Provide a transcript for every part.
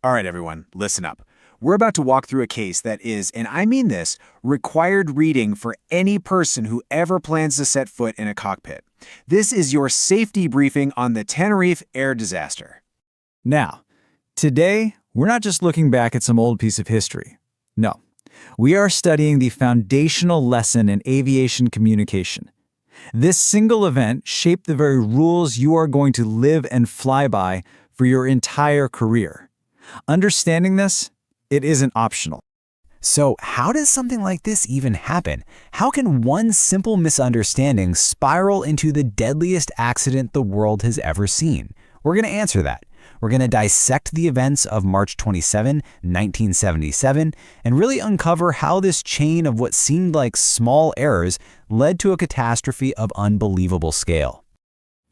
All right, everyone, listen up. We're about to walk through a case that is, and I mean this, required reading for any person who ever plans to set foot in a cockpit. This is your safety briefing on the Tenerife air disaster. Now, today, we're not just looking back at some old piece of history. No, we are studying the foundational lesson in aviation communication. This single event shaped the very rules you are going to live and fly by for your entire career. Understanding this, it isn't optional. So how does something like this even happen? How can one simple misunderstanding spiral into the deadliest accident the world has ever seen? We're going to answer that. We're going to dissect the events of March 27, 1977, and really uncover how this chain of what seemed like small errors led to a catastrophe of unbelievable scale.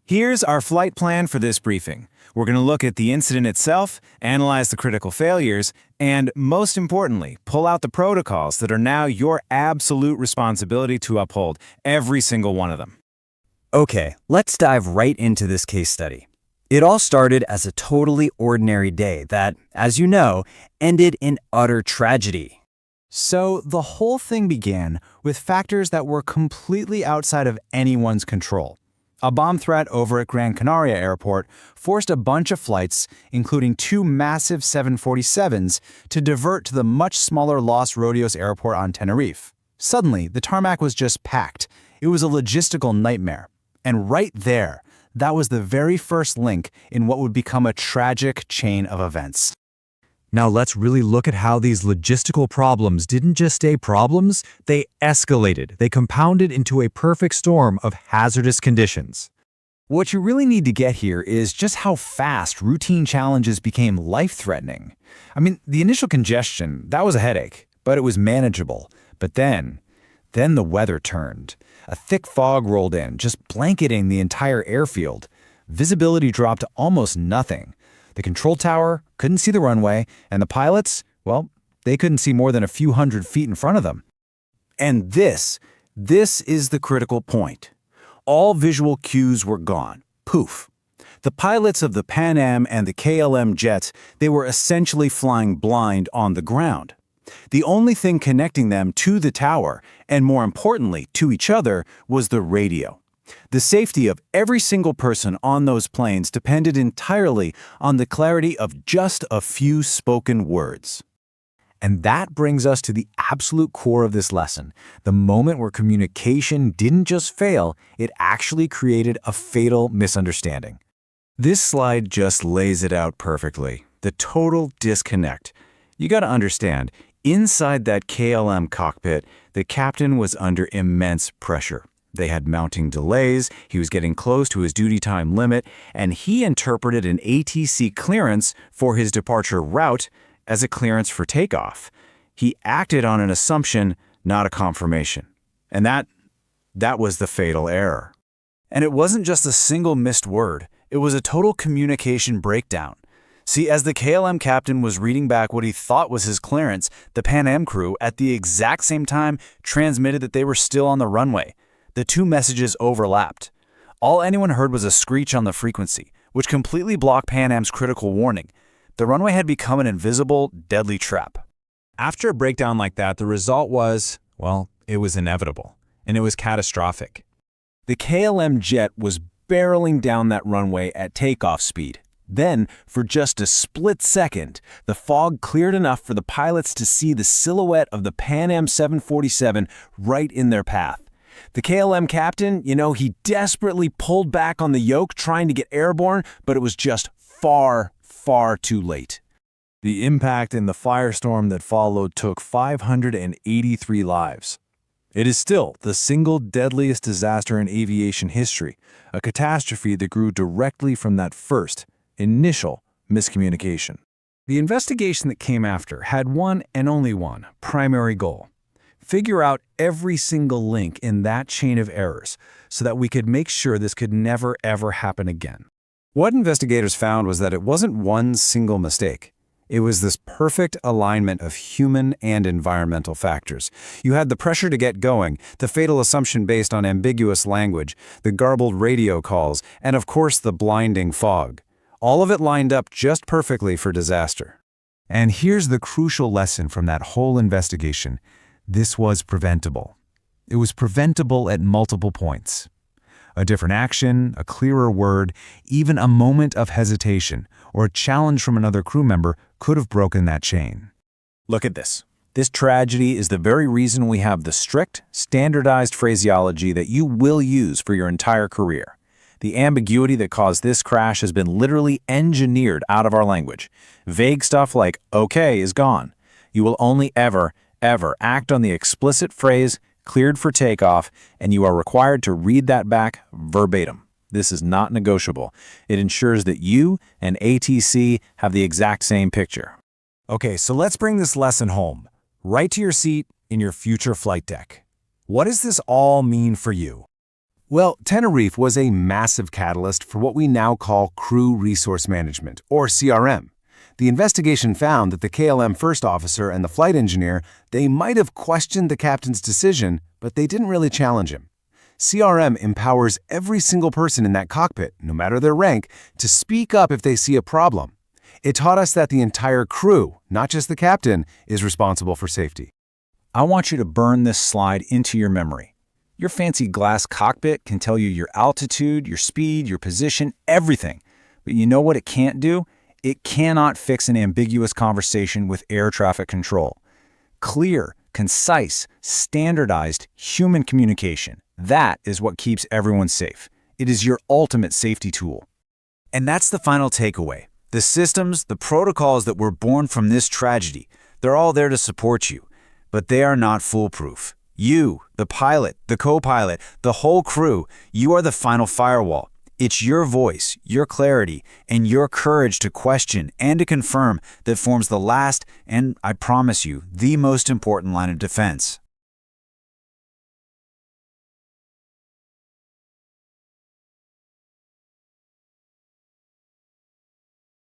Here's our flight plan for this briefing. We're going to look at the incident itself, analyze the critical failures, and most importantly, pull out the protocols that are now your absolute responsibility to uphold, every single one of them. Okay, let's dive right into this case study. It all started as a totally ordinary day that, as you know, ended in utter tragedy. So the whole thing began with factors that were completely outside of anyone's control. A bomb threat over at Gran Canaria Airport forced a bunch of flights, including two massive 747s, to divert to the much smaller Los Rodeos Airport on Tenerife. Suddenly, the tarmac was just packed. It was a logistical nightmare. And right there, that was the very first link in what would become a tragic chain of events. Now let's really look at how these logistical problems didn't just stay problems, they escalated. They compounded into a perfect storm of hazardous conditions. What you really need to get here is just how fast routine challenges became life-threatening. I mean, the initial congestion, that was a headache, but it was manageable. But then the weather turned. A thick fog rolled in, just blanketing the entire airfield. Visibility dropped to almost nothing. The control tower couldn't see the runway, and the pilots, well, they couldn't see more than a few hundred feet in front of them. And this is the critical point. All visual cues were gone. Poof. The pilots of the Pan Am and the KLM jets, they were essentially flying blind on the ground. The only thing connecting them to the tower, and more importantly, to each other, was the radio. The safety of every single person on those planes depended entirely on the clarity of just a few spoken words. And that brings us to the absolute core of this lesson, the moment where communication didn't just fail, it actually created a fatal misunderstanding. This slide just lays it out perfectly. The total disconnect. You got to understand, inside that KLM cockpit, the captain was under immense pressure. They had mounting delays, he was getting close to his duty time limit, and he interpreted an ATC clearance for his departure route as a clearance for takeoff. He acted on an assumption, not a confirmation. And that was the fatal error. And it wasn't just a single missed word, it was a total communication breakdown. See, as the KLM captain was reading back what he thought was his clearance, the Pan Am crew, at the exact same time, transmitted that they were still on the runway. The two messages overlapped. All anyone heard was a screech on the frequency, which completely blocked Pan Am's critical warning. The runway had become an invisible, deadly trap. After a breakdown like that, the result was, well, it was inevitable, and it was catastrophic. The KLM jet was barreling down that runway at takeoff speed. Then, for just a split second, the fog cleared enough for the pilots to see the silhouette of the Pan Am 747 right in their path. The KLM captain, he desperately pulled back on the yoke trying to get airborne, but it was just far, far too late. The impact and the firestorm that followed took 583 lives. It is still the single deadliest disaster in aviation history, a catastrophe that grew directly from that first, initial miscommunication. The investigation that came after had one and only one primary goal: figure out every single link in that chain of errors so that we could make sure this could never, ever happen again. What investigators found was that it wasn't one single mistake. It was this perfect alignment of human and environmental factors. You had the pressure to get going, the fatal assumption based on ambiguous language, the garbled radio calls, and of course the blinding fog. All of it lined up just perfectly for disaster. And here's the crucial lesson from that whole investigation. This was preventable. It was preventable at multiple points. A different action, a clearer word, even a moment of hesitation or a challenge from another crew member could have broken that chain. Look at this. This tragedy is the very reason we have the strict, standardized phraseology that you will use for your entire career. The ambiguity that caused this crash has been literally engineered out of our language. Vague stuff like "okay" is gone. You will only ever act on the explicit phrase "cleared for takeoff," and you are required to read that back verbatim. This is not negotiable. It ensures that you and ATC have the exact same picture. Okay, so let's bring this lesson home, right to your seat in your future flight deck. What does this all mean for you? Well, Tenerife was a massive catalyst for what we now call crew resource management, or CRM. The investigation found that the KLM first officer and the flight engineer, they might have questioned the captain's decision, but they didn't really challenge him. CRM empowers every single person in that cockpit, no matter their rank, to speak up if they see a problem. It taught us that the entire crew, not just the captain, is responsible for safety. I want you to burn this slide into your memory. Your fancy glass cockpit can tell you your altitude, your speed, your position, everything. But you know what it can't do? It cannot fix an ambiguous conversation with air traffic control. Clear, concise, standardized human communication. That is what keeps everyone safe. It is your ultimate safety tool. And that's the final takeaway. The systems, the protocols that were born from this tragedy, they're all there to support you, but they are not foolproof. You, the pilot, the co-pilot, the whole crew, you are the final firewall. It's your voice, your clarity, and your courage to question and to confirm that forms the last and, I promise you, the most important line of defense.